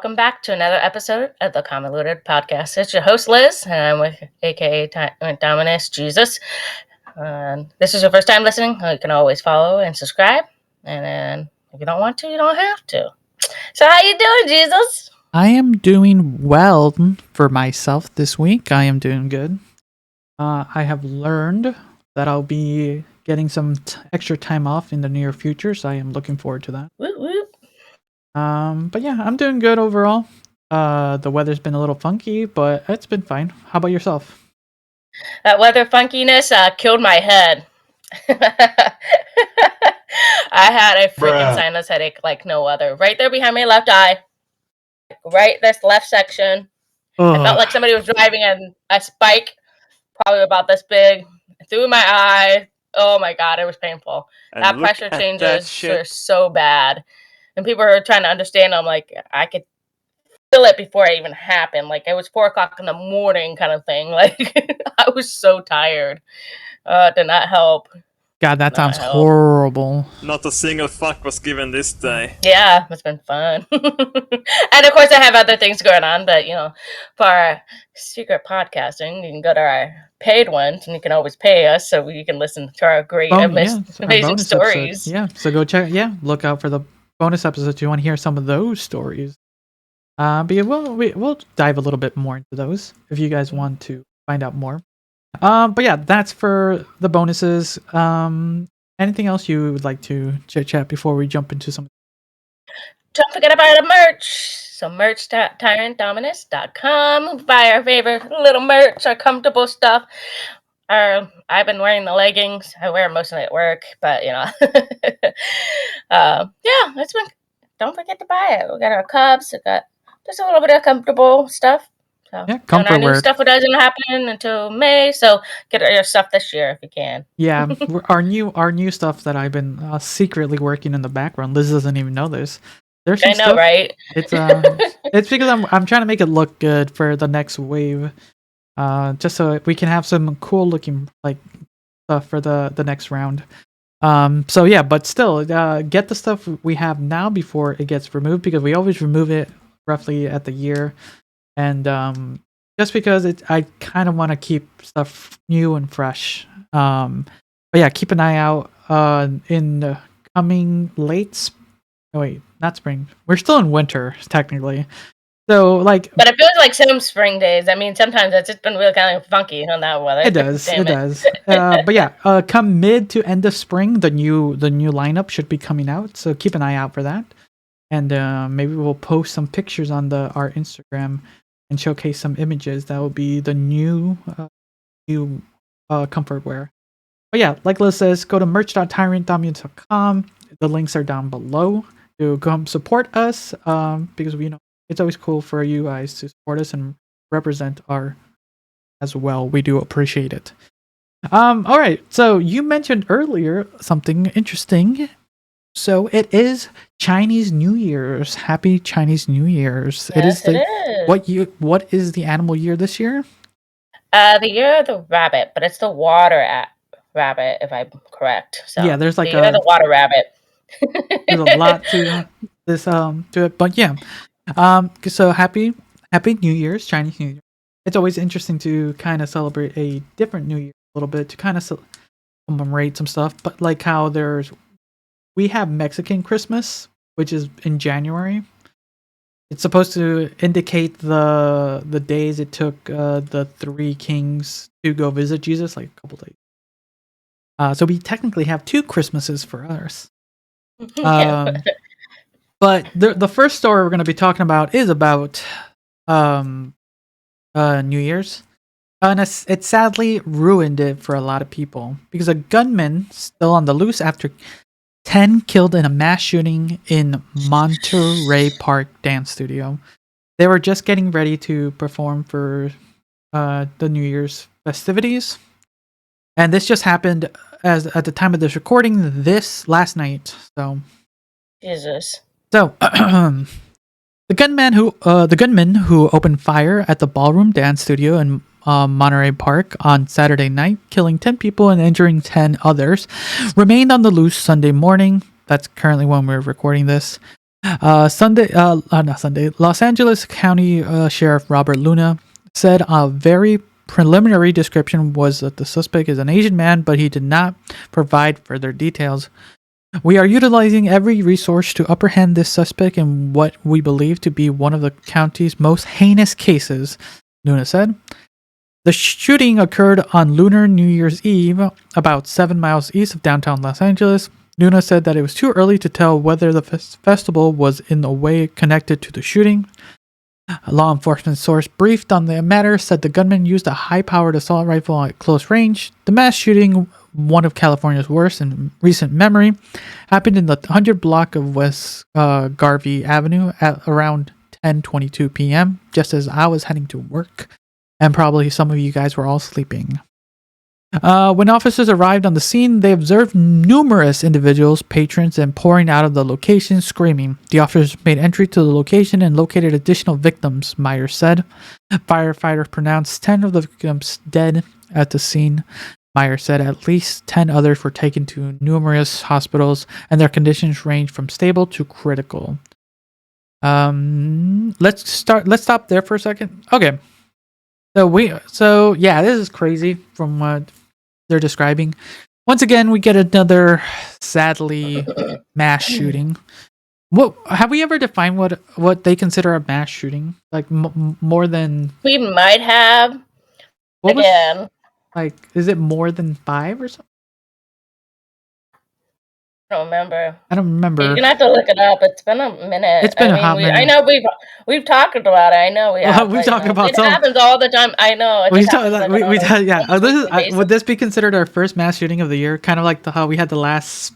welcome back to another episode of the Convoluted podcast. It's your host, Liz, and I'm with aka Dominus, Jesus. This is your first time listening, you can always follow and subscribe. And then if you don't want to, you don't have to. So how you doing, Jesus? I am doing well for myself this week. I am doing good. I have learned that I'll be getting some extra time off in the near future, so I am looking forward to that. Whoop, whoop. But yeah, I'm doing good overall. The weather's been a little funky, but it's been fine. How about yourself? That weather funkiness killed my head. I had a freaking sinus headache like no other. Right there behind my left eye. Right this left section. I felt like somebody was driving a spike, probably about this big, through my eye. Oh my god, it was painful. And that pressure changes are so bad. And people are trying to understand. I'm like, I could feel it before it even happened. Like, it was 4:00 in the morning kind of thing. Like, I was so tired. It did not help. God, that sounds horrible. Not a single fuck was given this day. Yeah, it's been fun. And of course, I have other things going on, but for our secret podcasting, you can go to our paid ones, and you can always pay us so you can listen to our great, amazing stories. Episode. Yeah, so go check. Yeah, look out for the bonus episodes. You want to hear some of those stories? But yeah, we'll dive a little bit more into those if you guys want to find out more. But yeah, that's for the bonuses. Anything else you would like to chit chat before we jump into some? Don't forget about the merch. So merch.tyrantdominus.com. Buy our favorite little merch, our comfortable stuff. I've been wearing the leggings. I wear them mostly at work, but yeah, it's been. Don't forget to buy it. We got our cups. We got just a little bit of comfortable stuff. So, yeah, comfort and our new wear. stuff doesn't happen until May, so get your stuff this year if you can. Yeah, our new stuff that I've been secretly working in the background. Liz doesn't even know this. There's some stuff, right? It's because I'm trying to make it look good for the next wave. Just so we can have some cool looking stuff for the next round. So yeah, but still, get the stuff we have now before it gets removed, because we always remove it roughly at the year. And just because I kind of want to keep stuff new and fresh. But yeah, keep an eye out in the coming not spring. We're still in winter, technically. So but it feels like some spring days. I mean, sometimes it's just been really kind of funky on that weather. It does. But yeah, come mid to end of spring, the new lineup should be coming out. So keep an eye out for that. And maybe we'll post some pictures on our Instagram and showcase some images. That will be the new comfort wear. But yeah, like Liz says, go to merch.tyrantdominus.com. The links are down below to come support us, because it's always cool for you guys to support us and represent our as well. We do appreciate it. All right. So you mentioned earlier something interesting. So it is Chinese New Year's. Happy Chinese New Year's. Yes, it is. What is the animal year this year? The year of the rabbit, but it's the water rabbit, if I'm correct. So yeah, there's the year of the water rabbit. There's a lot to this to it, but yeah. So happy New Year's, Chinese New Year. It's always interesting to kind of celebrate a different New Year a little bit, to kind of commemorate some stuff. But like how we have Mexican Christmas, which is in January. It's supposed to indicate the days it took the three kings to go visit Jesus, like a couple days. So we technically have 2 Christmases for us. But the first story we're going to be talking about is about New Year's. And it sadly ruined it for a lot of people, because a gunman still on the loose after 10 killed in a mass shooting in Monterey Park dance studio. They were just getting ready to perform for the New Year's festivities. And this just happened at the time of this recording this last night. So Jesus. So the gunman who opened fire at the ballroom dance studio in Monterey Park on Saturday night, killing 10 people and injuring 10 others, remained on the loose Sunday morning. That's currently when we're recording this. Not Sunday. Los Angeles County Sheriff Robert Luna said a very preliminary description was that the suspect is an Asian man, but he did not provide further details. We are utilizing every resource to apprehend this suspect in what we believe to be one of the county's most heinous cases, Luna said. The shooting occurred on Lunar New Year's Eve, about 7 miles east of downtown Los Angeles. Luna said that it was too early to tell whether the festival was in a way connected to the shooting. A law enforcement source briefed on the matter said the gunman used a high-powered assault rifle at close range. The mass shooting, one of California's worst in recent memory, happened in the 100 block of West Garvey Avenue at around 10:22 p.m., just as I was heading to work, and probably some of you guys were all sleeping. When officers arrived on the scene, they observed numerous individuals, patrons, and pouring out of the location, screaming. The officers made entry to the location and located additional victims, Myers said. Firefighters pronounced 10 of the victims dead at the scene. Myers said at least 10 others were taken to numerous hospitals, and their conditions ranged from stable to critical. Let's stop there for a second. Okay. So yeah, this is crazy from what they're describing. Once again, we get another sadly mass shooting. What have we ever defined what they consider a mass shooting? Like more than we might have. What again. Was, like, is it more than 5 or something? I don't remember. You're gonna have to look it up. It's been a minute. It's been a hot minute. I know we've talked about it. I know we have. We've talked about it. It happens all the time. I know. Would this be considered our first mass shooting of the year? Kind of like how we had the first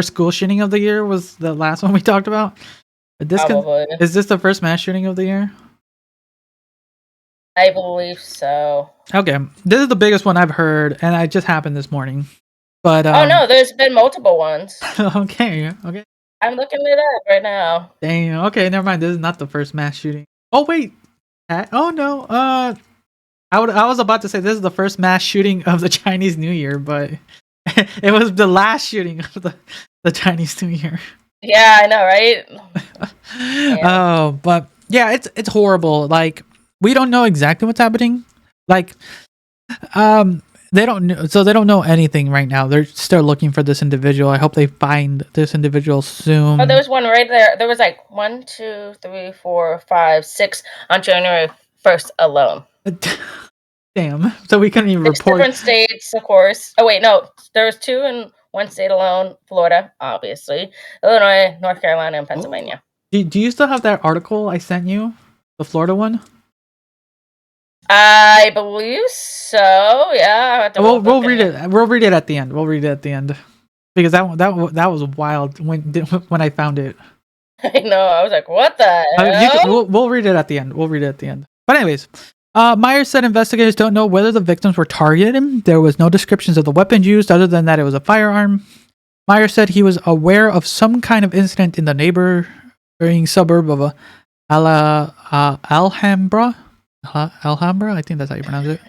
school shooting of the year was the last one we talked about. Is this the first mass shooting of the year? I believe so. Okay, this is the biggest one I've heard, and it just happened this morning. But oh no, there's been multiple ones. Okay. I'm looking it up right now. Dang. Okay, never mind. This is not the first mass shooting. Oh wait. Oh no. I was about to say this is the first mass shooting of the Chinese New Year, but it was the last shooting of the Chinese New Year. Yeah, I know, right? Oh, but yeah, it's horrible. Like, we don't know exactly what's happening. Like, they don't know anything right now. They're still looking for this individual. I hope they find this individual soon. Oh, there was one right there. There was like 1, 2, 3, 4, 5, 6 on January 1st alone. Damn. So we couldn't even report. Different states, of course. Oh wait, no. There was 2 in one state alone. Florida, obviously. Illinois, North Carolina, and Pennsylvania. Do you still have that article I sent you? The Florida one? I believe so. Yeah. We'll read it. We'll read it at the end. Because that was wild when I found it. I know. I was like, "What the hell?" We'll read it at the end. But anyways, Myers said investigators don't know whether the victims were targeted. There was no descriptions of the weapon used other than that it was a firearm. Myers said he was aware of some kind of incident in the neighboring suburb of Alhambra. Alhambra, I think that's how you pronounce it.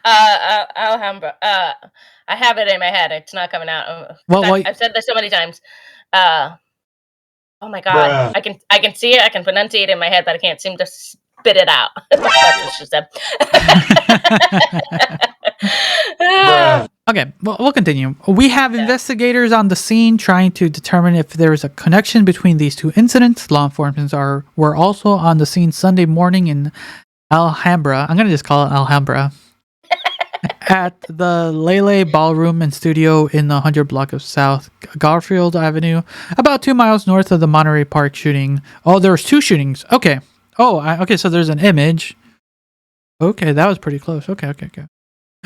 Alhambra. I have it in my head. It's not coming out. I've said this so many times. Oh my god! Bruh. I can see it. I can pronunciate it in my head, but I can't seem to spit it out. That's what she said. Okay, well, we'll continue. We have investigators on the scene trying to determine if there is a connection between these two incidents. Law enforcement were also on the scene Sunday morning in Alhambra. I'm gonna just call it Alhambra. At the Lele Ballroom and Studio in the 100 block of South Garfield Avenue, about 2 miles north of the Monterey Park shooting. Oh, there was 2 shootings. Okay. Okay. So there's an image. Okay, that was pretty close. Okay.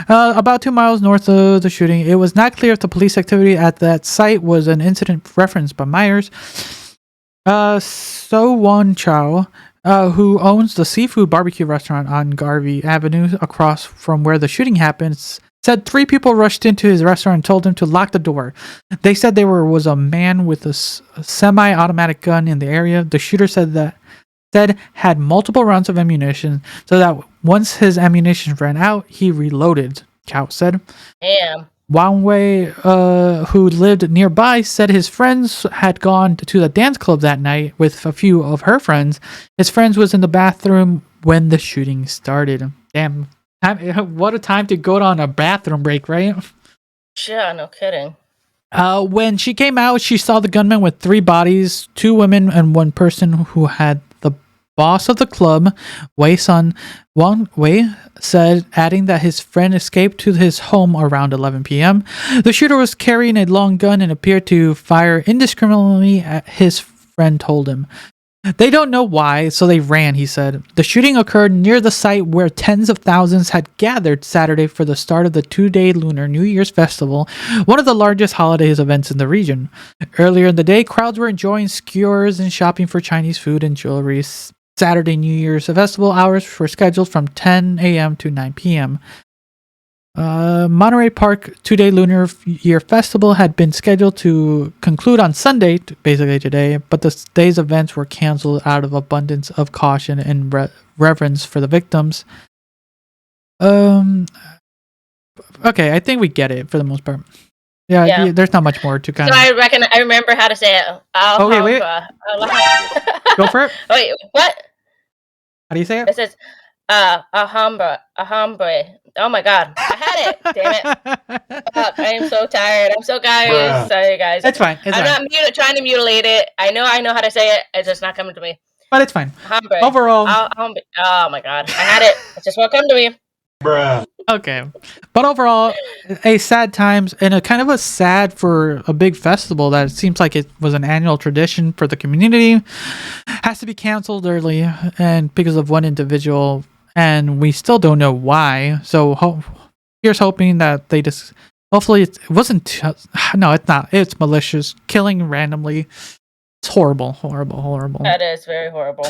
About 2 miles north of the shooting, it was not clear if the police activity at that site was an incident referenced by Myers. So Won Chow, who owns the seafood barbecue restaurant on Garvey Avenue across from where the shooting happened, said 3 people rushed into his restaurant and told him to lock the door. They said there was a man with a semi-automatic gun in the area. The shooter said had multiple rounds of ammunition, so that once his ammunition ran out, he reloaded, Chow said. Damn. Wang Wei, who lived nearby, said his friends had gone to the dance club that night with a few of her friends. His friends was in the bathroom when the shooting started. Damn, what a time to go on a bathroom break, right? Yeah, no kidding. When she came out, she saw the gunman with 3 bodies, 2 women and 1 person who had the boss of the club, Wei-sun, Wang Wei, said, adding that his friend escaped to his home around 11 p.m. The shooter was carrying a long gun and appeared to fire indiscriminately at his friend told him. They don't know why, so they ran, he said. The shooting occurred near the site where tens of thousands had gathered Saturday for the start of the 2-day Lunar New Year's festival, one of the largest holidays events in the region. Earlier in the day, crowds were enjoying skewers and shopping for Chinese food and jewelry. Saturday New Year's festival hours were scheduled from 10 a.m. to 9 p.m. Monterey Park 2-day Lunar Year Festival had been scheduled to conclude on Sunday, basically today, but the day's events were canceled out of abundance of caution and reverence for the victims. Okay, I think we get it for the most part. Yeah. There's not much more to kind of. So I remember how to say it. Okay, wait. Go for it. Wait, what? How do you say it? It says, Alhambra. Oh my god, I had it. Damn it. Fuck, I am so tired. I'm so tired. Sorry, guys. It's fine. I'm not trying to mutilate it. I know how to say it. It's just not coming to me. But it's fine. Alhambra. Overall. Oh my god, I had it. It just won't come to me. Okay, but overall, a sad times and a kind of a sad for a big festival that seems like it was an annual tradition for the community has to be canceled early and because of one individual, and we still don't know why. So here's hoping that they just hopefully it wasn't. No, it's not. It's malicious killing randomly. It's horrible. That is very horrible.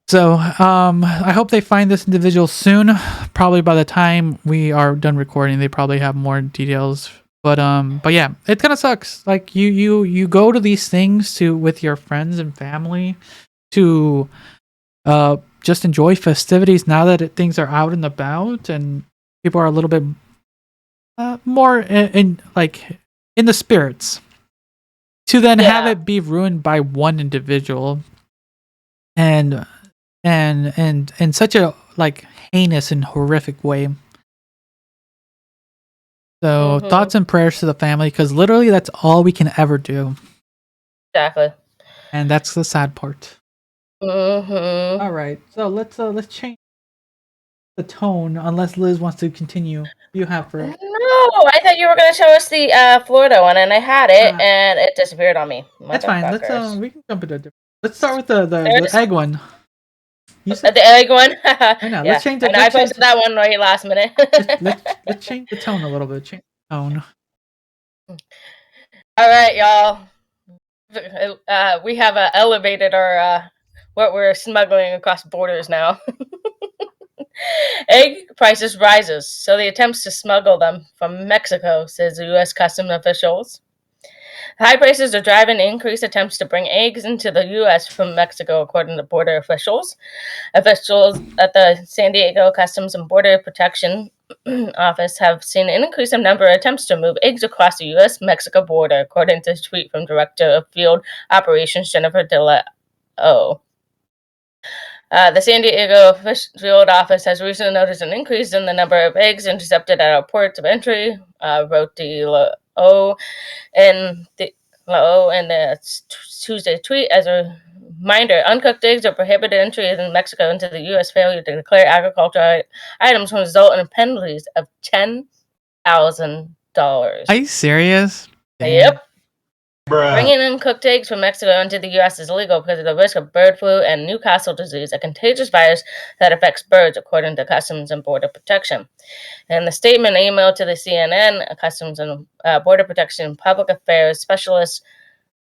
So, I hope they find this individual soon. Probably by the time we are done recording, they probably have more details. But yeah, it kind of sucks. Like you go to these things with your friends and family to just enjoy festivities now that things are out and about and people are a little bit more in the spirits. To then have it be ruined by one individual and in such a heinous and horrific way. So thoughts and prayers to the family, because literally that's all we can ever do. Exactly. And that's the sad part. Mm-hmm. All right, so let's change the tone, unless Liz wants to continue. You have for it. No, I thought you were going to show us the Florida one, and I had it, and it disappeared on me. That's fine. Let's we can jump into a different. Let's start with the egg one. The egg one? I know. Let's change it. I posted that one right last minute. let's change the tone a little bit. Change the tone. All right, y'all. We have elevated our what we're smuggling across borders now. Egg prices rises, so the attempts to smuggle them from Mexico, says the U.S. Customs officials. High prices are driving increased attempts to bring eggs into the U.S. from Mexico, according to border officials. Officials at the San Diego Customs and Border Protection Office have seen an increase in number of attempts to move eggs across the U.S.-Mexico border, according to a tweet from Director of Field Operations Jennifer De La O. The San Diego Field Office has recently noticed an increase in the number of eggs intercepted at our ports of entry, wrote De La O in the Tuesday tweet. As a reminder, uncooked eggs are prohibited entry in Mexico into the U.S. Failure to declare agricultural items will result in penalties of $10,000. Are you serious? Damn. Yep. Bringing in cooked eggs from Mexico into the U.S. is illegal because of the risk of bird flu and Newcastle disease, a contagious virus that affects birds, according to Customs and Border Protection. In the statement emailed to the CNN, Customs and Border Protection Public Affairs Specialist,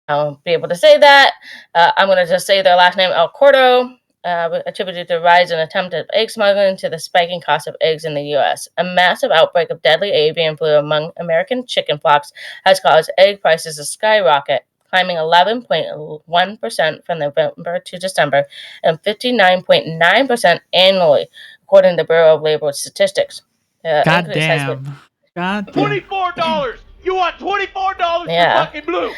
I won't be able to say that. I'm going to just say their last name, El Cordo, attributed the rise in attempted egg smuggling to the spiking cost of eggs in the U.S. A massive outbreak of deadly avian flu among American chicken flocks has caused egg prices to skyrocket, climbing 11.1% from November to December and 59.9% annually, according to the Bureau of Labor Statistics. God damn. God damn. $24. You want $24 Yeah. for fucking blue?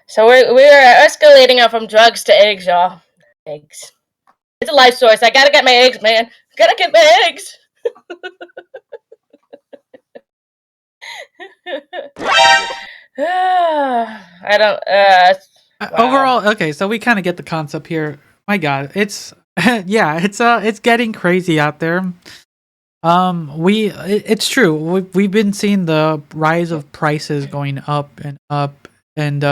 So we're escalating up from drugs to eggs, y'all. Eggs. It's a life source. I gotta get my eggs, man. Gotta get my eggs. I don't. Wow. Overall, okay, so we kind of get the concept here. My God, it's yeah, it's getting crazy out there. It's true. We've been seeing the rise of prices going up, and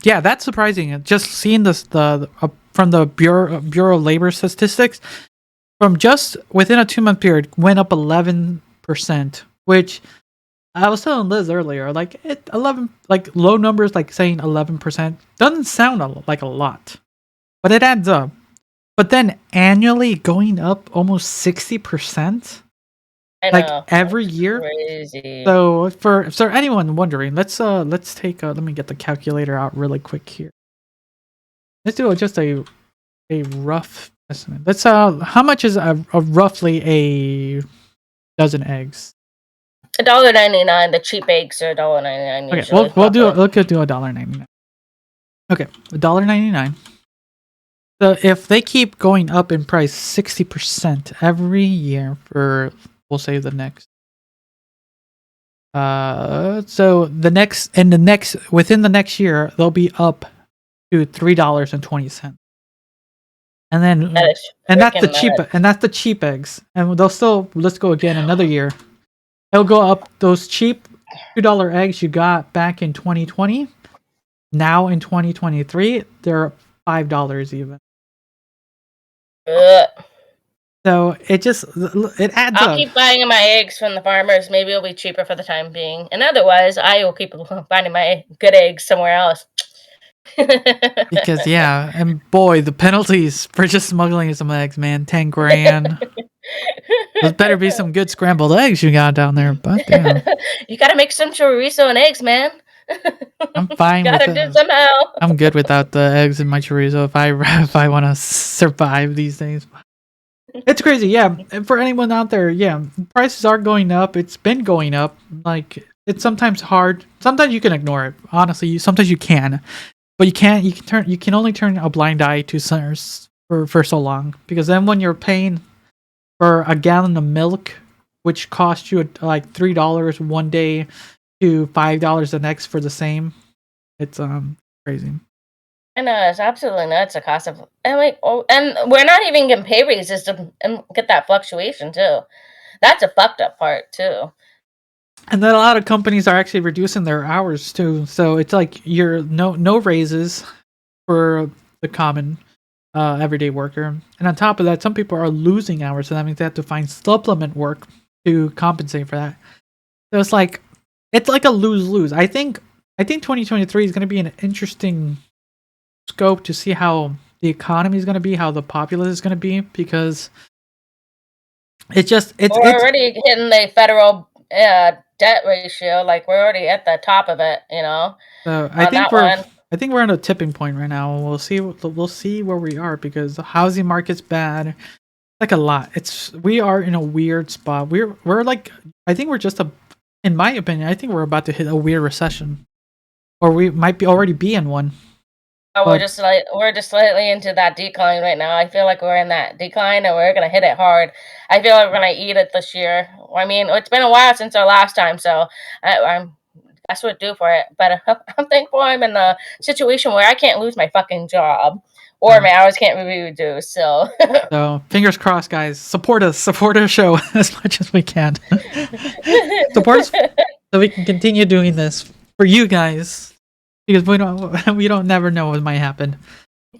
yeah, that's surprising. Just seeing this from the Bureau of Labor Statistics, from just within a 2-month period, went up 11%, which I was telling Liz earlier, like 11, like low numbers, like saying 11% doesn't sound like a lot, but it adds up. But then annually going up almost 60%, like every year. Crazy. So for anyone wondering, let's take let me get the calculator out really quick here. Let's do just a rough estimate. Let's how much is roughly a dozen eggs? $1.99. The cheap eggs are $1.99. Okay, we'll do $1.99. Okay, $1.99. So if they keep going up in price 60% every year for, we'll say the next. So within the next year they'll be up to $3.20. And then that's the cheap eggs. And they'll still, let's go again another year. It'll go up those cheap $2 eggs you got back in 2020. Now in 2023, they're $5 even. So it adds up. I'll keep buying my eggs from the farmers. Maybe it'll be cheaper for the time being. And otherwise, I will keep finding my good eggs somewhere else. Because yeah, and boy, the penalties for just smuggling some eggs, man, 10 grand. Those better be some good scrambled eggs you got down there, but damn. You gotta make some chorizo and eggs, man. I'm fine with it somehow. I'm good without the eggs in my chorizo if I want to survive these days. It's crazy, yeah. And for anyone out there, yeah, prices are going up. It's been going up. Like, it's sometimes hard. Sometimes you can ignore it. Honestly, sometimes you can, but you can't. You can only turn a blind eye to centers for so long, because then when you're paying for a gallon of milk, which costs you like $3 one day to $5 the next for the same, it's crazy. I know, it's absolutely nuts. The cost of, and we're not even getting pay raises to get that fluctuation too. That's a fucked up part too. And then a lot of companies are actually reducing their hours too. So it's like you're no raises for the common everyday worker. And on top of that, some people are losing hours, so that means they have to find supplement work to compensate for that. So it's like a lose-lose. I think 2023 is going to be an interesting scope to see how the economy is going to be, how the populace is going to be, because we're already hitting the federal debt ratio. Like, we're already at the top of it, you know. So I think we're at a tipping point right now. We'll see where we are, because the housing market's bad. Like a lot. We are in a weird spot. We're like, I think we're just in my opinion, I think we're about to hit a weird recession, or we might already be in one. Oh, we're just slightly into that decline right now. I feel like we're in that decline and we're gonna hit it hard. I feel like we're gonna eat it this year. I mean, it's been a while since our last time, so that's what do for it. But I'm thankful I'm in a situation where I can't lose my fucking job, or my hours can't be reduced. So fingers crossed, guys. Support our show as much as we can. Support us so we can continue doing this for you guys. Because we don't never know what might happen.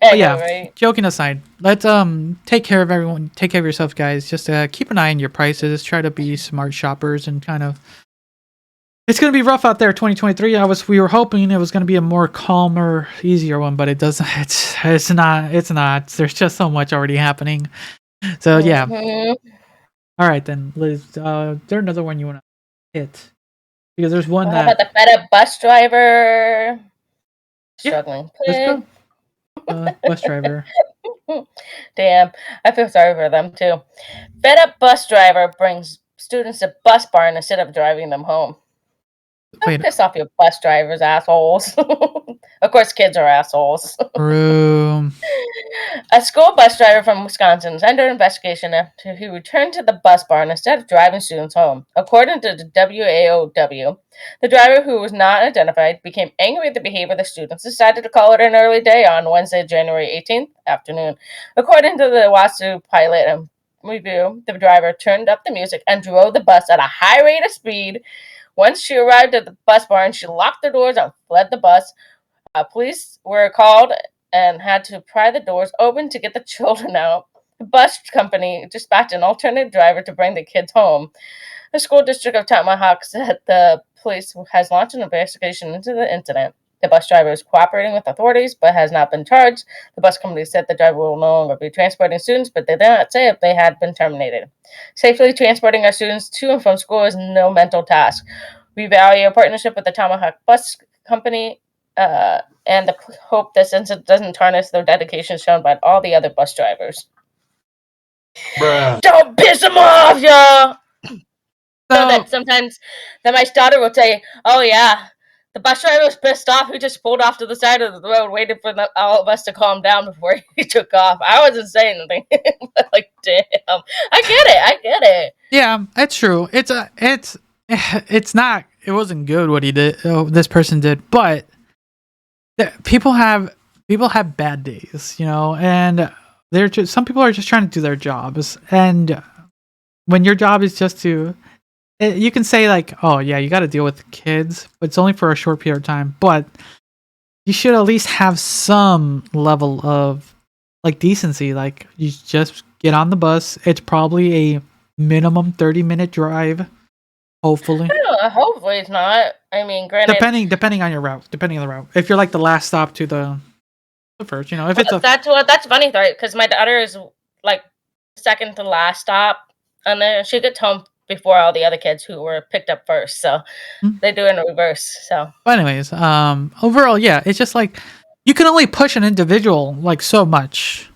But yeah, right? Joking aside, let's take care of everyone. Take care of yourself, guys. Just keep an eye on your prices. Try to be smart shoppers, and kind of. It's gonna be rough out there, 2023. We were hoping it was gonna be a more calmer, easier one, but it doesn't. It's not. It's not. There's just so much already happening. So yeah. All right then, Liz. Is there another one you want to hit? Because there's one about the fed up bus driver. Struggling. Yeah, bus driver. Damn, I feel sorry for them too. Fed up bus driver brings students to bus barn instead of driving them home. Wait. Piss off your bus drivers, assholes. Of course, kids are assholes. Room. A school bus driver from Wisconsin is under investigation after he returned to the bus barn instead of driving students home. According to the WAOW, the driver, who was not identified, became angry at the behavior of the students, decided to call it an early day on Wednesday, January 18th afternoon. According to the Wasu pilot and review, the driver turned up the music and drove the bus at a high rate of speed. Once she arrived at the bus barn, she locked the doors and fled the bus. Police were called and had to pry the doors open to get the children out. The bus company dispatched an alternate driver to bring the kids home. The school district of Tomahawk said the police has launched an investigation into the incident. The bus driver is cooperating with authorities but has not been charged. The bus company said the driver will no longer be transporting students, but they did not say if they had been terminated. Safely transporting our students to and from school is no mental task. We value a partnership with the Tomahawk Bus Company and hope this incident doesn't tarnish their dedication shown by all the other bus drivers. Bruh. Don't piss them off, y'all! So that So, sometimes that my daughter would say, "Oh yeah, the bus driver was pissed off. He just pulled off to the side of the road, waited for all of us to calm down before he took off." I wasn't saying anything. Like, damn, I get it. yeah, it's true. It's not. It wasn't good what he did. This person did, but people have bad days, and they're just some people are just trying to do their jobs, and when your job is just to, you can say like, oh yeah, you got to deal with kids, but it's only for a short period of time. But you should at least have some level of like decency. Like you just get on the bus. It's probably a minimum 30-minute drive. Hopefully. Hopefully it's not. I mean, granted, depending on your route, depending on the route. If you're like the last stop to the first, if it's that's funny, right? Because my daughter is like second to last stop, and then she gets home before all the other kids who were picked up first. So they do it in reverse. So, but anyways, overall, yeah, it's just like you can only push an individual like so much,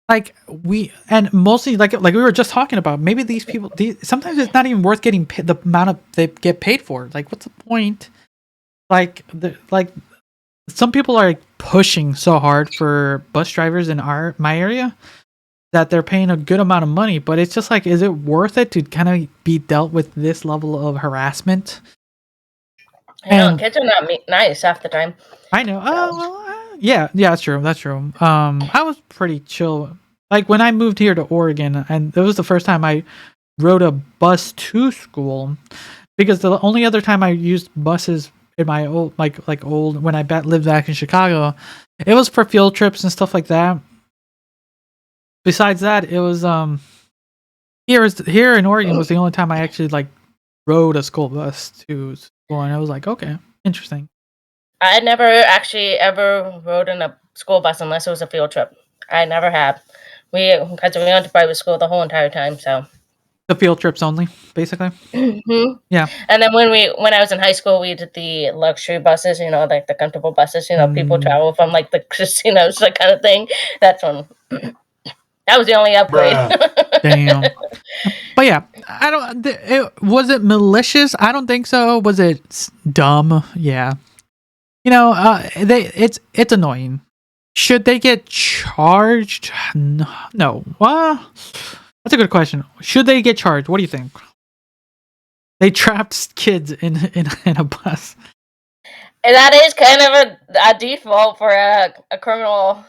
Like and mostly like we were just talking about, maybe these people, sometimes it's not even worth getting the amount of they get paid for. Like, what's the point? Like some people are like, pushing so hard for bus drivers in my area that they're paying a good amount of money, but it's just like, is it worth it to kind of be dealt with this level of harassment? Kids are not nice half the time. I know. Yeah, that's true. I was pretty chill. Like when I moved here to Oregon, and it was the first time I rode a bus to school, because the only other time I used buses in my old old when I lived back in Chicago, it was for field trips and stuff like that. Besides that, it was here in Oregon was the only time I actually like rode a school bus to school, and I was like, okay, interesting. I never actually ever rode in a school bus unless it was a field trip. I never have. Because we went to private school the whole entire time, so. The field trips only, basically. Mm-hmm. Yeah. And then when I was in high school, we did the luxury buses, like the comfortable buses. People travel from like the casinos, that kind of thing. That's when. That was the only upgrade. Damn. But yeah, I don't. Was it malicious? I don't think so. Was it dumb? Yeah. It's annoying. Should they get charged? No. Well, that's a good question. Should they get charged? What do you think? They trapped kids in a bus. And that is kind of a default for a criminal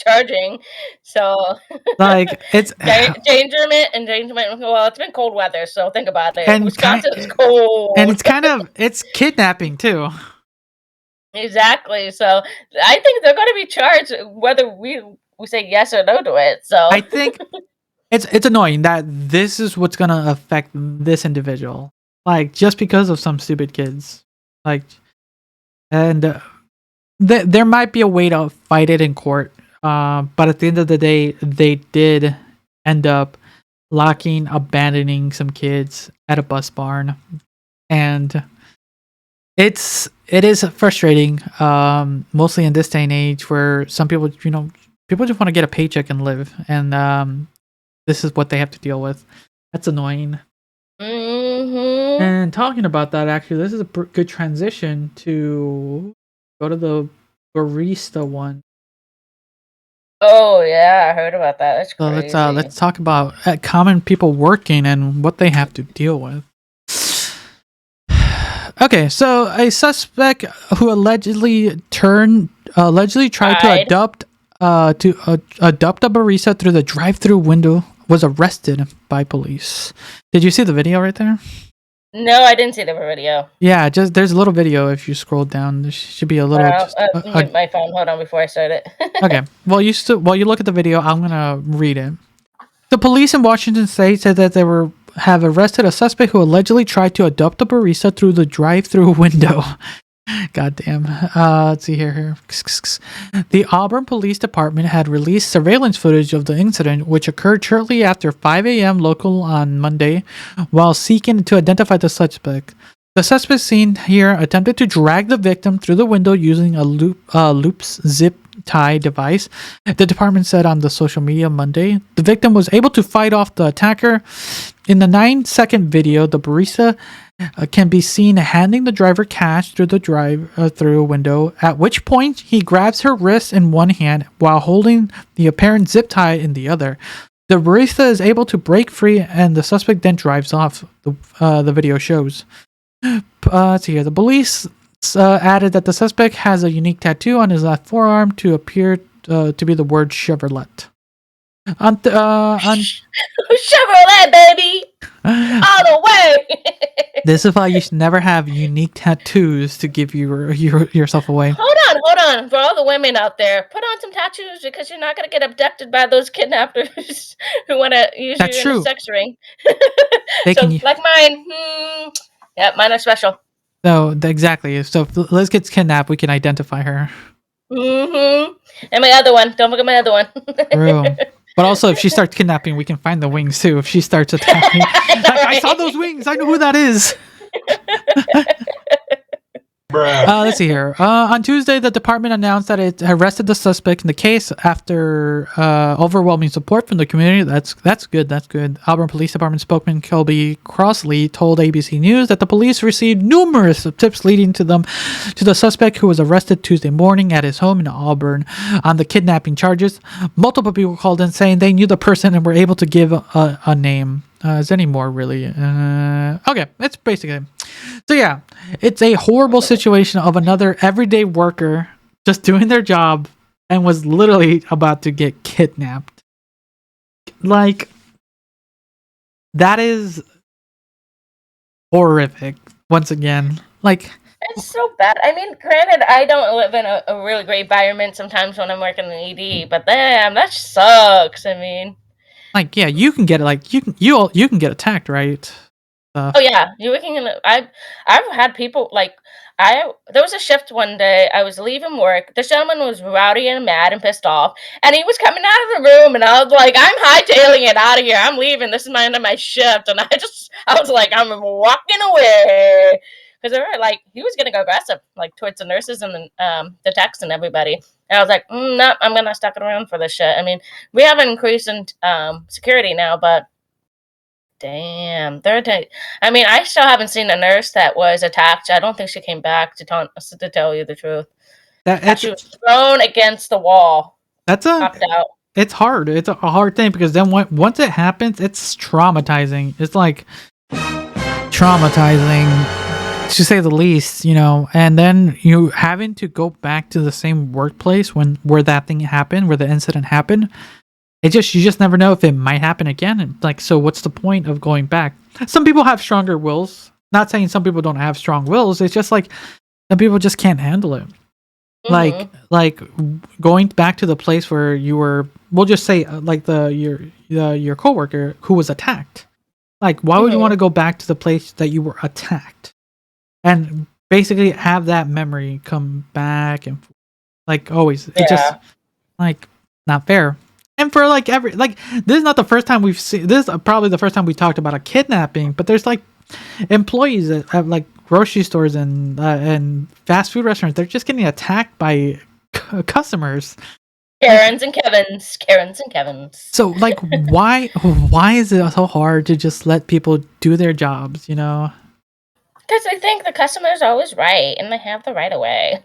charging. So like it's endangerment. Well, it's been cold weather, so think about it. And Wisconsin's cold, and it's kidnapping too. Exactly. So I think they're going to be charged whether we say yes or no to it. So I think it's annoying that this is what's going to affect this individual, like just because of some stupid kids, like, and there might be a way to fight it in court, but at the end of the day, they did end up abandoning some kids at a bus barn, and it is frustrating, mostly in this day and age where some people, people just want to get a paycheck and live, and this is what they have to deal with. That's annoying. Mm-hmm. And talking about that, actually, this is a good transition to go to the barista one. Oh yeah, I heard about that. That's So crazy. let's talk about common people working and what they have to deal with. Okay, so a suspect who allegedly tried to adopt a barista through the drive-through window was arrested by police. Did you see the video right there? No, I didn't see the video. Yeah, just there's a little video. If you scroll down, there should be a little. Mute my phone. Hold on before I start it. Okay. Well, while you look at the video, I'm gonna read it. The police in Washington State said that they have arrested a suspect who allegedly tried to adopt a barista through the drive-through window. Goddamn. Let's see here. The Auburn Police Department had released surveillance footage of the incident, which occurred shortly after 5 a.m. local on Monday, while seeking to identify the suspect. The suspect seen here attempted to drag the victim through the window using a loop's zip tie device. The department said on the social media Monday. The victim was able to fight off the attacker. In the 9-second video, the barista can be seen handing the driver cash through the drive-through window, at which point he grabs her wrist in one hand while holding the apparent zip tie in the other. The barista is able to break free and the suspect then drives off, the video shows. Let's see here. The police added that the suspect has a unique tattoo on his left forearm to appear to be the word Chevrolet. Chevrolet, baby! All the way! This is why you should never have unique tattoos to give yourself away. Hold on. For all the women out there, put on some tattoos because you're not going to get abducted by those kidnappers who want to use you in a sex ring. Like mine. Yeah, mine are special. So, exactly. So, if Liz gets kidnapped, we can identify her. And my other one. Don't forget my other one. True. But also, if she starts kidnapping, we can find the wings too. If she starts attacking, I saw those wings. I know who that is. Let's see here. On Tuesday, the department announced that it arrested the suspect in the case after overwhelming support from the community. That's good. That's good. Auburn Police Department spokesman Kelby Crossley told ABC News that the police received numerous tips leading to the suspect who was arrested Tuesday morning at his home in Auburn on the kidnapping charges. Multiple people called in saying they knew the person and were able to give a name. Is there any more really? Okay, it's basically. So yeah, it's a horrible situation of another everyday worker just doing their job and was literally about to get kidnapped. Like, that is horrific. Once again, like. It's so bad. I mean, granted, I don't live in a really great environment sometimes when I'm working in ED, but damn, that sucks. I mean. Like, yeah, you can get it. Like, you can get attacked, right? Oh yeah, you're working in. I've had people like there was a shift one day. I was leaving work. This gentleman was rowdy and mad and pissed off, and he was coming out of the room, and I was like, "I'm hightailing it out of here. I'm leaving. This is my end of my shift." And I was like, "I'm walking away." Because they were like, he was getting aggressive, like towards the nurses and the techs and everybody. And I was like, no, I'm gonna stuck around for this shit. I mean, we have an increase in security now, but damn, I mean, I still haven't seen a nurse that was attacked. I don't think she came back to tell you the truth. She was thrown against the wall. That's popped out. It's hard. It's a hard thing because then once it happens, it's traumatizing. It's like traumatizing. To say the least, you know, and then you having to go back to the same workplace where that thing happened, where the incident happened. You just never know if it might happen again. And like, so what's the point of going back? Some people have stronger wills. Not saying some people don't have strong wills. It's just like some people just can't handle it. Like going back to the place where you were. We'll just say like your coworker who was attacked. Like, why would you want to go back to the place that you were attacked? And basically have that memory come back and like always. It's just like not fair. And for like this is not the first time we've seen this. Is probably the first time we talked about a kidnapping. But there's like employees at like grocery stores and fast food restaurants. They're just getting attacked by customers. Karens and Kevins. So like, why is it so hard to just let people do their jobs? You know. Because they think the customer's always right, and they have the right of way.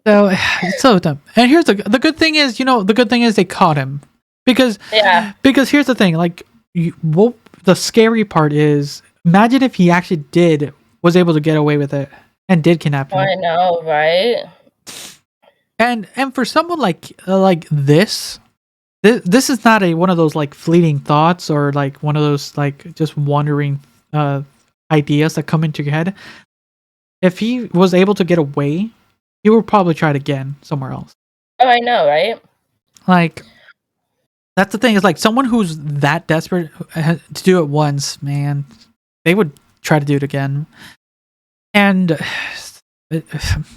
So it's so dumb. And here's the good thing is, the good thing is they caught him because here's the thing, like the scary part is, imagine if he actually was able to get away with it and did kidnap him. I know, right? And for someone like this is not one of those like fleeting thoughts or like one of those like just wandering ideas that come into your head. If he was able to get away, he would probably try it again somewhere else. Oh, I know, right? Like, that's the thing, is like someone who's that desperate to do it once, man, they would try to do it again. And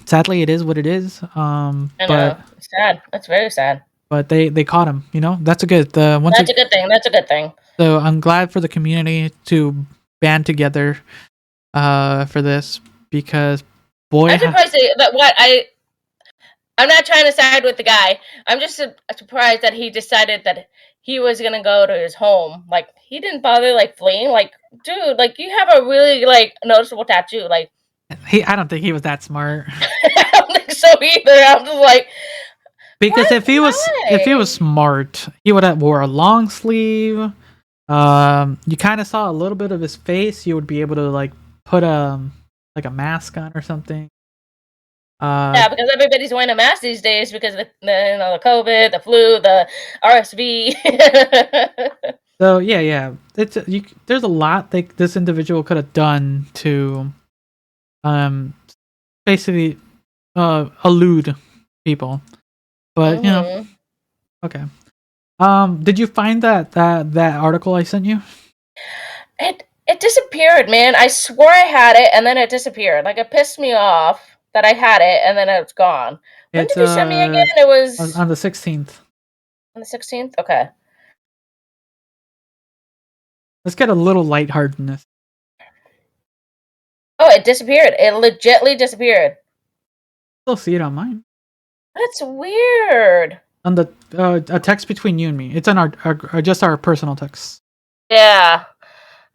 sadly, it is what it is. I know. It's sad. That's very sad. But they caught him. That's a good. That's a good thing. That's a good thing. So I'm glad for the community to band together for this, because boy, I'm surprised I'm not trying to side with the guy. I'm just surprised that he decided that he was gonna go to his home. Like, he didn't bother like fleeing. Like, dude, like, you have a really like noticeable tattoo. Like, I don't think he was that smart. I don't think so either. I'm just like, because if he was smart, he would have wore a long sleeve. You kind of saw a little bit of his face. You would be able to like put a mask on or something. Yeah, because everybody's wearing a mask these days because of the COVID, the flu, the RSV. So yeah, there's a lot that this individual could have done to, basically, elude people, but okay. Did you find that article I sent you? It disappeared, man. I swore I had it, and then it disappeared. Like, it pissed me off that I had it, and then it's gone. When did you send me again? It was on the 16th. On the 16th? Okay. Let's get a little lightheartedness. Oh, it disappeared. It legitly disappeared. Still see it on mine. That's weird. On the a text between you and me. It's on our personal text. Yeah.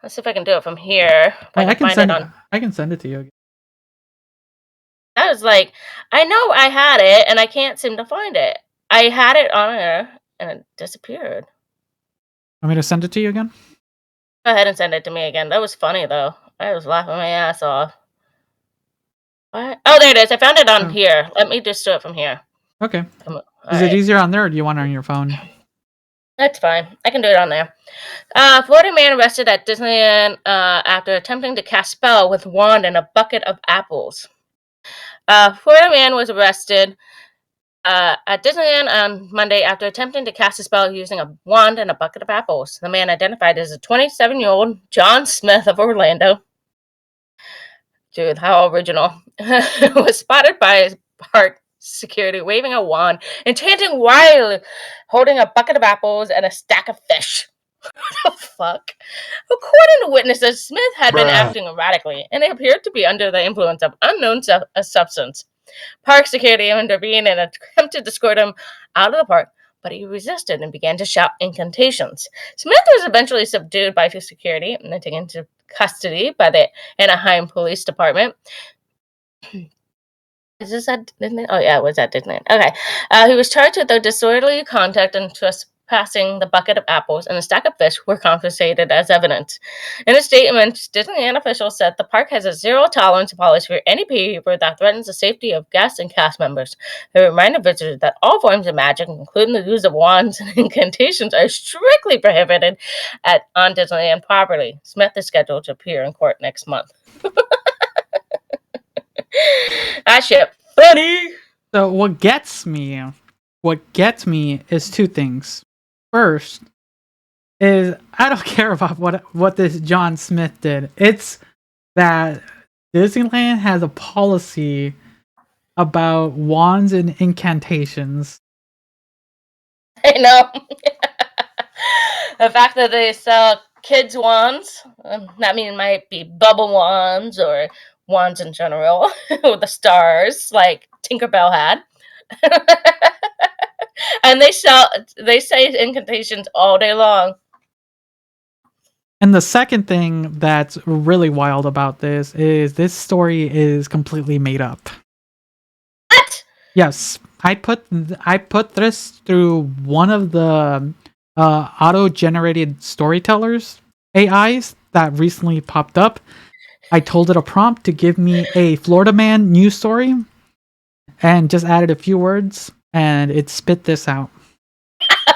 Let's see if I can do it from here. I can send it to you again. I was like, I know I had it, and I can't seem to find it. I had it on there, and it disappeared. Want me to send it to you again? Go ahead and send it to me again. That was funny, though. I was laughing my ass off. What? Oh, there it is. I found it on here. Let me just do it from here. Okay. Is it easier on there, or do you want it on your phone? That's fine. I can do it on there. Florida man arrested at Disneyland after attempting to cast spell with wand and a bucket of apples. Florida man was arrested at Disneyland on Monday after attempting to cast a spell using a wand and a bucket of apples. The man, identified as a 27-year-old John Smith of Orlando. Dude, how original. Was spotted by his park security waving a wand and chanting wildly, holding a bucket of apples and a stack of fish. What the fuck? According to witnesses, Smith had been acting erratically and appeared to be under the influence of unknown substance. Park security intervened and attempted to escort him out of the park, but he resisted and began to shout incantations. Smith was eventually subdued by security and then taken into custody by the Anaheim Police Department. Is this at Disneyland? Oh, yeah, it was at Disneyland. Okay. He was charged with a disorderly conduct and trespassing. The bucket of apples and a stack of fish were confiscated as evidence. In a statement, Disneyland officials said the park has a zero-tolerance policy for any behavior that threatens the safety of guests and cast members. They reminded visitors that all forms of magic, including the use of wands and incantations, are strictly prohibited on Disneyland property. Smith is scheduled to appear in court next month. That shit funny. So what gets me is two things. First is, I don't care about what this John Smith did. It's that Disneyland has a policy about wands and incantations. I know. The fact that they sell kids' wands, that mean it might be bubble wands or wands in general with the stars like Tinkerbell had. And they say incantations all day long. And the second thing that's really wild about this is this story is completely made up. What? Yes, I put this through one of the auto-generated storytellers AIs that recently popped up. I told it a prompt to give me a Florida man news story, and just added a few words, and it spit this out.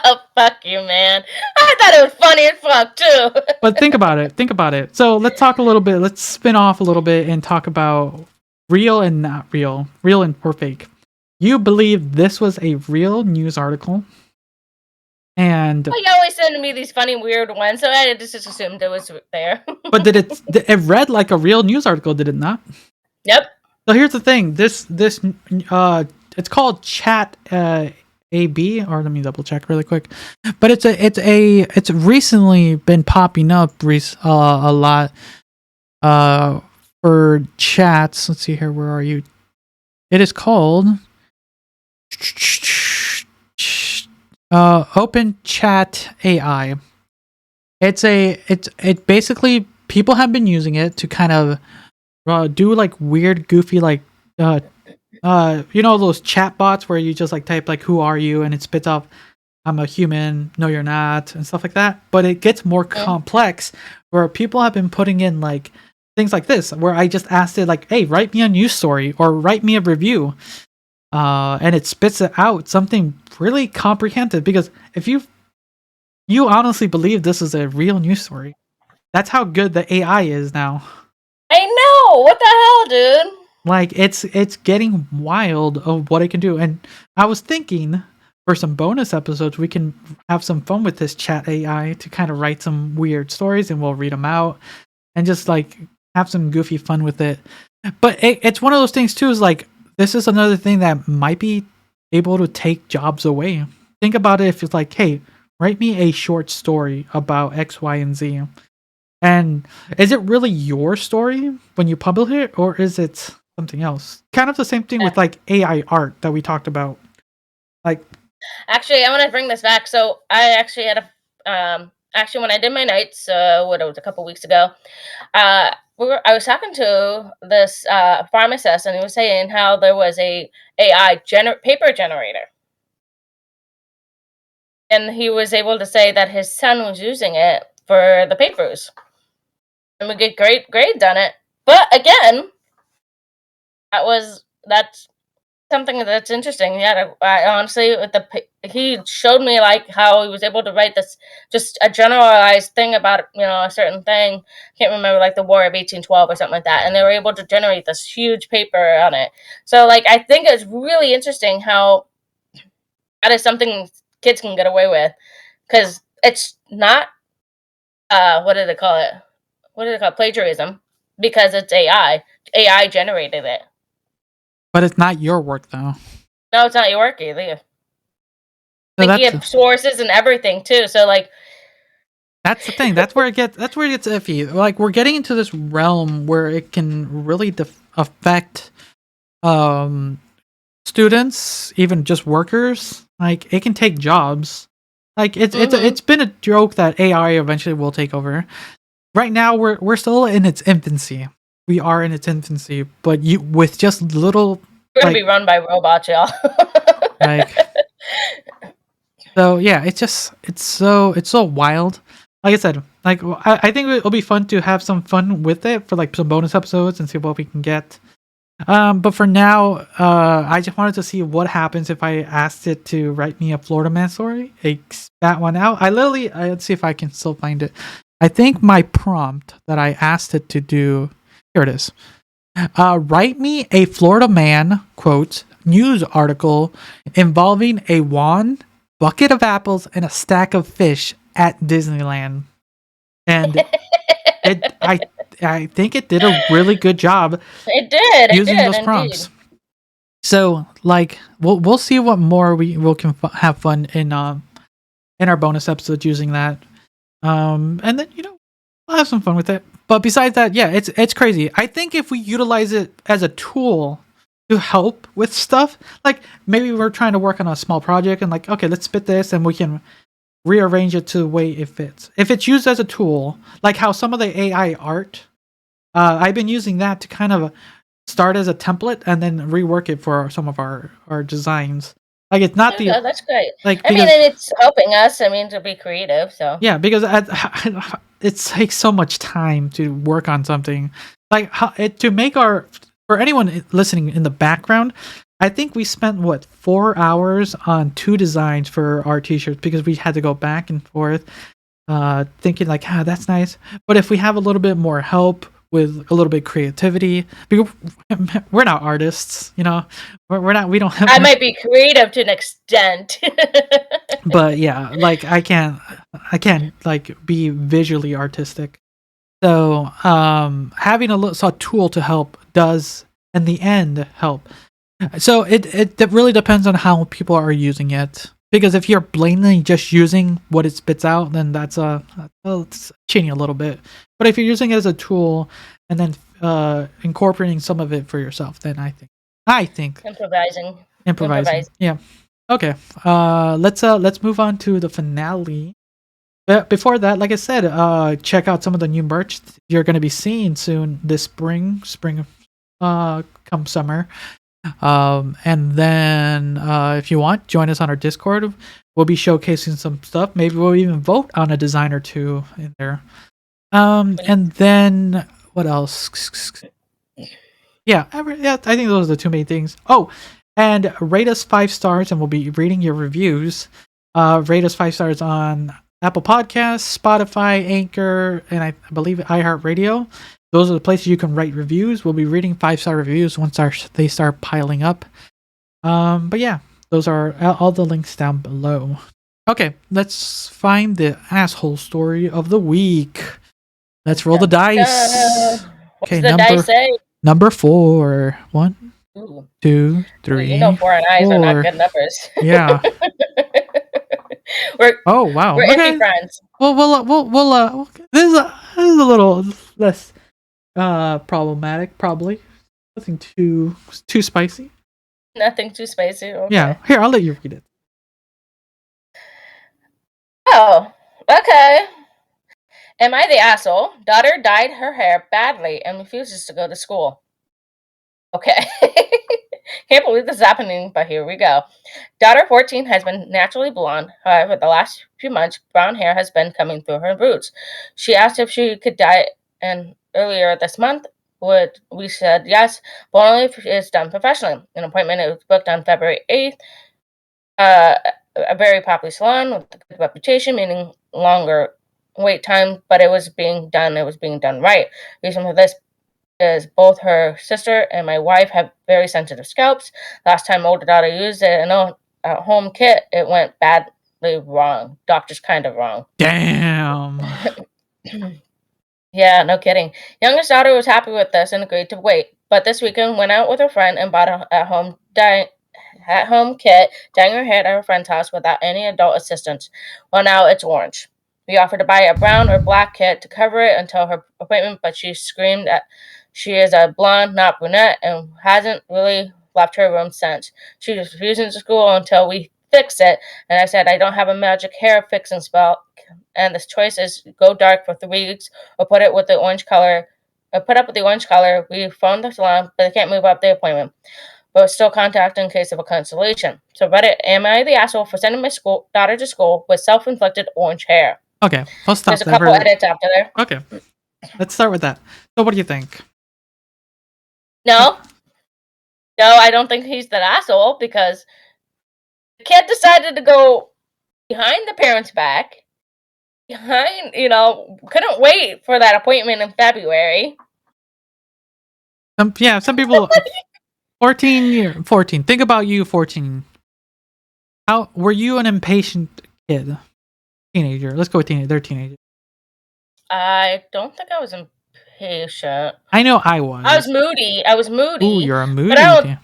Oh, fuck you, man. I thought it was funny as fuck, too. But think about it. So let's talk a little bit. Let's spin off a little bit and talk about real and not real. Real and or fake. You believe this was a real news article. And well, you always send me these funny, weird ones, so I just assumed it was there. but it read like a real news article, did it not? Yep. So here's the thing. This it's called Chat AB, or let me double check really quick. But it's recently been popping up a lot for chats. Let's see here. Where are you? It is called Open Chat AI. It basically, people have been using it to kind of do like weird, goofy, like you know those chat bots where you just like type like who are you and it spits out I'm a human, no you're not, and stuff like that. But it gets more complex, where people have been putting in like things like this, where I just asked it like, hey, write me a news story or write me a review, and it spits it out something really comprehensive. Because if you honestly believe this is a real news story, that's how good the AI is now. I know. What the hell, dude? Like it's getting wild of what it can do. And I was thinking for some bonus episodes we can have some fun with this chat AI to kind of write some weird stories, and we'll read them out and just like have some goofy fun with it. But it's one of those things too, is like this is another thing that might be able to take jobs away. Think about it. If it's like, hey, write me a short story about X, Y, and Z. And is it really your story when you publish it, or is it something else? Kind of the same thing with like AI art that we talked about. Like, actually, I want to bring this back. So I actually had a actually when I did my nights, what it was a couple weeks ago, I was talking to this pharmacist, and he was saying how there was a AI paper generator, and he was able to say that his son was using it for the papers, and we get great grades on it. But again, that's something that's interesting. Yeah, I honestly, he showed me like how he was able to write this, just a generalized thing about a certain thing. Can't remember, like the War of 1812 or something like that, and they were able to generate this huge paper on it. So like I think it's really interesting how that is something kids can get away with, because it's not what do they call it? What do they call it? Plagiarism, because it's AI. AI generated it. but it's not your work though. No, it's not your work either. So Like, you have sources and everything too. So like, that's the thing. That's where it gets iffy. Like we're getting into this realm where it can really affect students, even just workers. Like it can take jobs. Like it's been a joke that AI eventually will take over. Right now we're still in its infancy. We are in its infancy, but with just little. We're gonna be run by robots, y'all. Like, so yeah, it's so wild. Like I said, like I think it'll be fun to have some fun with it for like some bonus episodes and see what we can get. But for now, I just wanted to see what happens if I asked it to write me a Florida man story. It spat one out. Let's see if I can still find it. I think my prompt that I asked it to do, here it is. Write me a Florida man, quote, news article involving a wand, bucket of apples, and a stack of fish at Disneyland. And I think it did a really good job. It did using those prompts. Indeed. So like we'll see what more we can have fun in our bonus episodes using that. And then we'll have some fun with it. But besides that, yeah, it's crazy. I think if we utilize it as a tool to help with stuff, like maybe we're trying to work on a small project and like, okay, let's spit this and we can rearrange it to the way it fits. If it's used as a tool, like how some of the AI art, I've been using that to kind of start as a template and then rework it for some of our designs. Like it's not the that's great. like I mean, because and it's helping us. I mean, to be creative. So yeah, because it takes so much time to work on something. Like to make our for anyone listening in the background, I think we spent 4 hours on 2 designs for our t-shirts because we had to go back and forth, thinking like, that's nice. But if we have a little bit more help with a little bit of creativity, because we're not artists, you know, we're not. We don't have. I might be creative to an extent, but yeah, like I can't like be visually artistic. So having a tool to help does in the end help. So it really depends on how people are using it. Because if you're blatantly just using what it spits out, then that's it's cheating a little bit. But if you're using it as a tool and then incorporating some of it for yourself, then I think improvising. Yeah. Okay. Let's move on to the finale. But before that, like I said, check out some of the new merch you're going to be seeing soon this spring, come summer. And then if you want, join us on our Discord. We'll be showcasing some stuff. Maybe we'll even vote on a design or two in there. And then what else? Yeah, I think those are the 2 main things. Oh, and rate us 5 stars, and we'll be reading your reviews. Rate us 5 stars on Apple Podcasts, Spotify, Anchor, and I believe iHeartRadio. Those are the places you can write reviews. We'll be reading 5-star reviews once they start piling up. But yeah, those are all the links down below. Okay, let's find the asshole story of the week. Let's roll the dice. Okay, dice say? Number 4. 1, Ooh. 2, 3. You know, 4 and I's are not good numbers. Yeah. Oh wow. We're indie friends. We'll this is a little less problematic, probably. Nothing too spicy. Nothing too spicy. Okay. Yeah. Here, I'll let you read it. Oh, okay. Am I the asshole? Daughter dyed her hair badly and refuses to go to school. Okay. Can't believe this is happening, but here we go. Daughter 14 has been naturally blonde. However, the last few months, brown hair has been coming through her roots. She asked if she could dye it, and earlier this month, we said yes, but only if it's done professionally. An appointment was booked on February 8th. A very popular salon with a good reputation, meaning longer wait time, but it was being done right. Reason for this is both her sister and my wife have very sensitive scalps. Last time older daughter used it in a home kit, it went badly wrong. Doctor's kind of wrong. Damn. Yeah, no kidding. Youngest daughter was happy with this and agreed to wait, but this weekend went out with her friend and bought a at-home kit, dyeing her hair at her friend's house without any adult assistance. Well, now it's orange. We offered to buy a brown or black kit to cover it until her appointment, but she screamed that she is a blonde, not brunette, and hasn't really left her room since. She was refusing to school until we fix it, and I said I don't have a magic hair fixing spell, and the choice is go dark for 3 weeks or put up with the orange color. We phoned the salon, but they can't move up the appointment. But still contact in case of a cancellation. So Reddit, am I the asshole for sending my daughter to school with self-inflicted orange hair? Okay, I'll stop. There's a couple edits after there. Okay, let's start with that. So what do you think? No, I don't think he's the asshole because the kid decided to go behind the parents' back. Couldn't wait for that appointment in February. Yeah, some people 14. Think about you, 14. How were you an impatient kid? Teenager. Let's go with teenager. They're teenagers. I don't think I was impatient. I know I was. I was moody. Ooh, you're a moody. But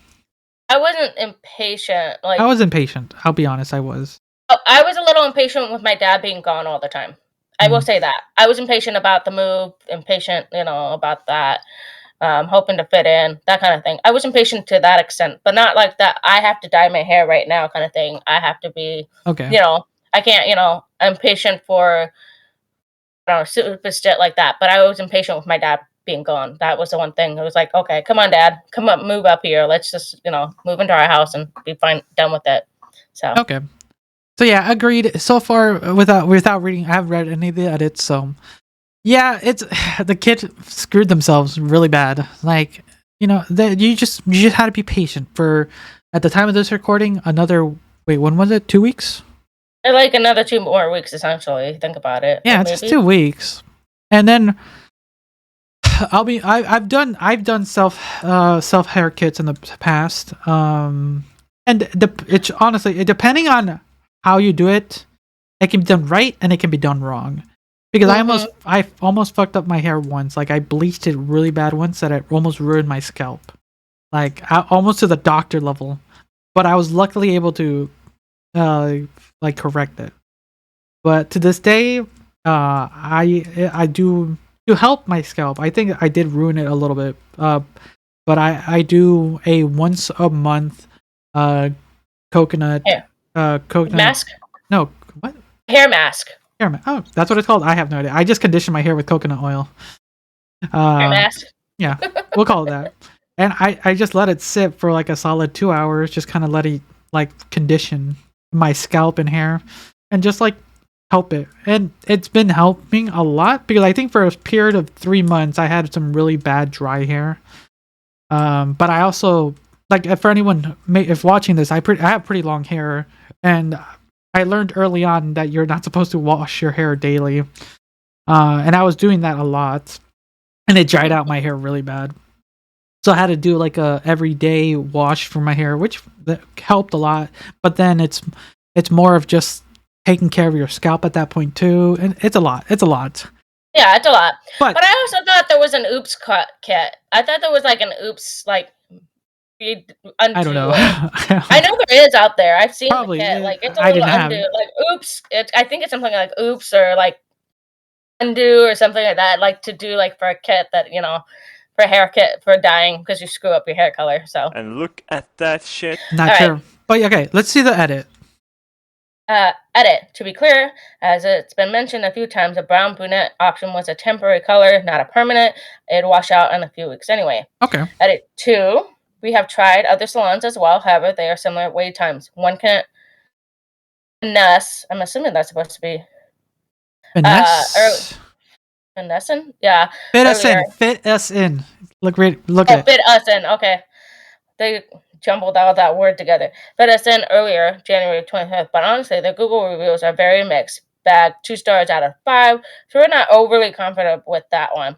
I wasn't impatient. I was impatient. I'll be honest, I was. I was a little impatient with my dad being gone all the time. I will say that. I was impatient about the move, impatient, about that. Hoping to fit in, that kind of thing. I was impatient to that extent, but not like that I have to dye my hair right now kind of thing. I have to be, okay. I can't, I'm patient for, I don't know, super shit like that. But I was impatient with my dad being gone. That was the one thing. It was like, okay, come on, Dad, come up, move up here. Let's just, move into our house and be fine, done with it. So Okay. So yeah, agreed. So far, without reading, I haven't read any of the edits. So yeah, it's the kid screwed themselves really bad. Like you just had to be patient for. At the time of this recording, when was it? 2 weeks? like another 2 more weeks, essentially. Think about it. Yeah, it's just 2 weeks, and then I've done self haircuts in the past. And it's honestly depending on how you do it, it can be done right and it can be done wrong. Because I almost fucked up my hair once. Like I bleached it really bad once that it almost ruined my scalp. Like almost to the doctor level. But I was luckily able to correct it. But to this day, I do to help my scalp. I think I did ruin it a little bit. But I do a once a month coconut coconut mask. No, what? Hair mask. Hair mask. Oh, that's what it's called. I have no idea. I just condition my hair with coconut oil. Hair mask. Yeah, we'll call it that. And I just let it sit for like a solid 2 hours, just kind of let it like condition my scalp and hair, and just like help it. And it's been helping a lot because I think for a period of 3 months I had some really bad dry hair. But I also for anyone if watching this, I have pretty long hair, and I learned early on that you're not supposed to wash your hair daily. And I was doing that a lot, and it dried out my hair really bad. So I had to do like a everyday wash for my hair, which helped a lot. But then it's more of just taking care of your scalp at that point too, and it's a lot. It's a lot. Yeah, it's a lot. But I also thought there was an oops kit. I thought there was like an oops undo. I don't know. I know there is out there. I've seen Probably. the kit. Like it's a I little didn't undo. have it. Like oops. I think it's something like oops or like undo or something like that. Like to do like for a kit that for a hair kit for dyeing because you screw up your hair color. So And look at that shit. Not sure. Right. But okay, let's see the edit. Edit. To be clear, as it's been mentioned a few times, a brown brunette option was a temporary color, not a permanent. It'd wash out in a few weeks anyway. Okay. Edit 2. We have tried other salons as well. However, they are similar wait times. One can finesse. I'm assuming that's supposed to be finesse. Finessing? Yeah. Fit us in. Fit us in. Look at it. Fit us in. Okay. They jumbled all that word together. Fit us in earlier, January 25th. But honestly, the Google reviews are very mixed bag. 2 stars out of 5. So we're not overly confident with that one.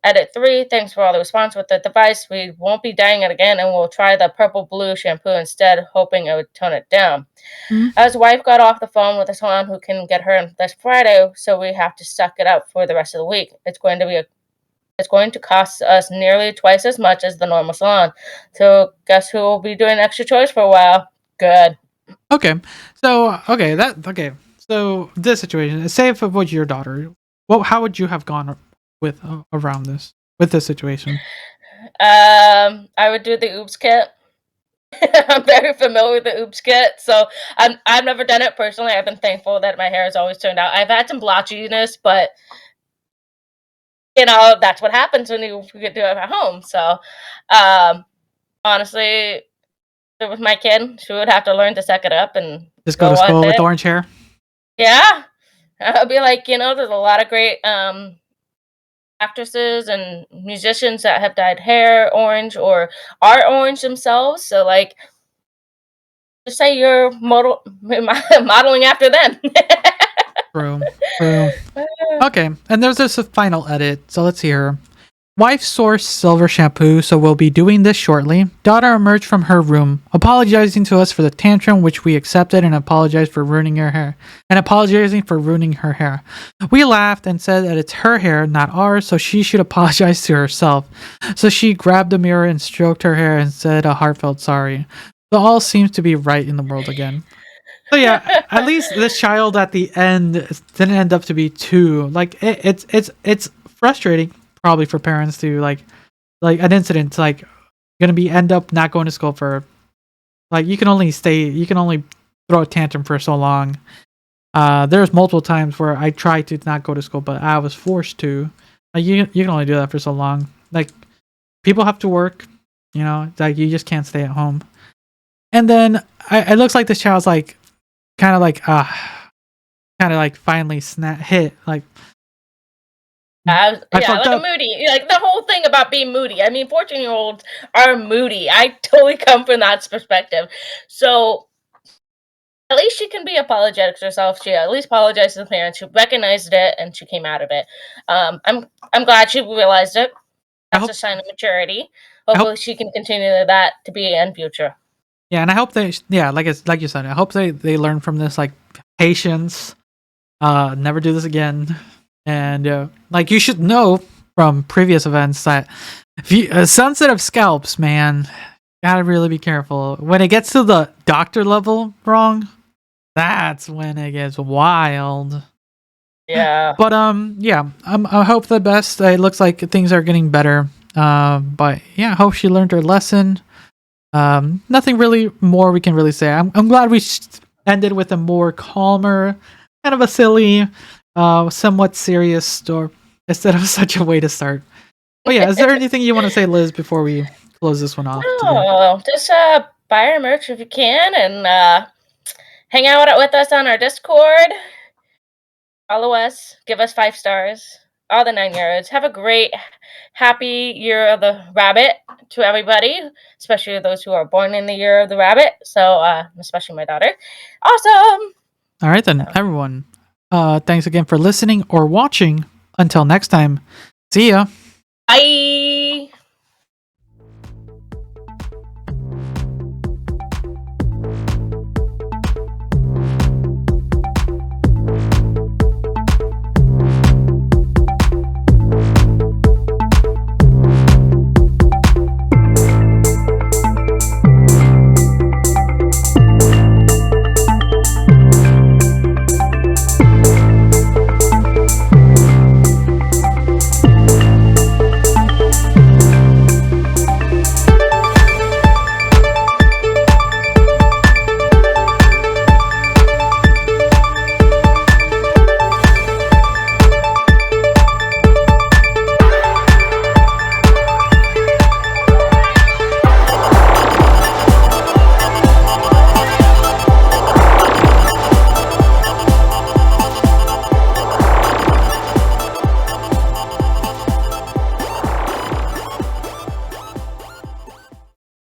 Edit 3. Thanks for all the response with the device. We won't be dyeing it again, and we'll try the purple blue shampoo instead, hoping it would tone it down. Mm-hmm. As wife got off the phone with a salon who can get her this Friday, so we have to suck it up for the rest of the week. It's going to cost us nearly twice as much as the normal salon. So guess who will be doing extra choice for a while? Good. Okay. So So this situation, say if it was your daughter, how would you have gone with this situation? I would do the oops kit. I'm very familiar with the oops kit, so I've never done it personally. I've been thankful that my hair has always turned out. I've had some blotchiness, but that's what happens when you get to do it at home. So honestly, if it was my kid, she would have to learn to suck it up and just go to school with orange hair. Yeah, I'd be like, there's a lot of great actresses and musicians that have dyed hair orange or are orange themselves. So like, just say you're modeling after them. True. Okay, and there's this final edit. So let's hear. Wife sourced silver shampoo, so we'll be doing this shortly. Daughter emerged from her room, apologizing to us for the tantrum, which we accepted, and apologizing for ruining her hair. We laughed and said that it's her hair, not ours, so she should apologize to herself. So she grabbed a mirror and stroked her hair and said a heartfelt sorry. So all seems to be right in the world again. So yeah, at least this child at the end didn't end up to be too like it's frustrating. Probably for parents to like an incident gonna end up not going to school for you can only throw a tantrum for so long, There's multiple times where I tried to not go to school, but I was forced to. Like you can only do that for so long. Like people have to work, you know. Like you just can't stay at home. And then it looks like this child's like, kind of like finally hit. Like Yeah, like fucked a up. moody. Like the whole thing about being moody. I mean, 14-year-olds are moody. I totally come from that perspective. So at least she can be apologetic to herself. She at least apologized to the parents who recognized it and she came out of it. I'm glad she realized it. That's a sign of maturity. Hopefully she can continue that to be in future. Yeah, and I hope like you said, I hope they learn from this, like patience, never do this again, and like you should know from previous events that if you sensitive scalps, man, gotta really be careful. When it gets to the doctor level wrong, that's when it gets wild. Yeah. But yeah, I hope the best. It looks like things are getting better. But yeah, I hope she learned her lesson. Nothing really more we can really say. I'm glad we ended with a more calmer, kind of a silly, somewhat serious story instead of such a way to start. But yeah, is there anything you want to say, Liz, before we close this one off? No, just buy our merch if you can, and hang out with us on our Discord. Follow us, give us 5 stars, all the 9 yards. Have a great, happy year of the rabbit to everybody, especially those who are born in the year of the rabbit. So, especially my daughter. Awesome. All right then, everyone. Thanks again for listening or watching. Until next time, see ya. Bye.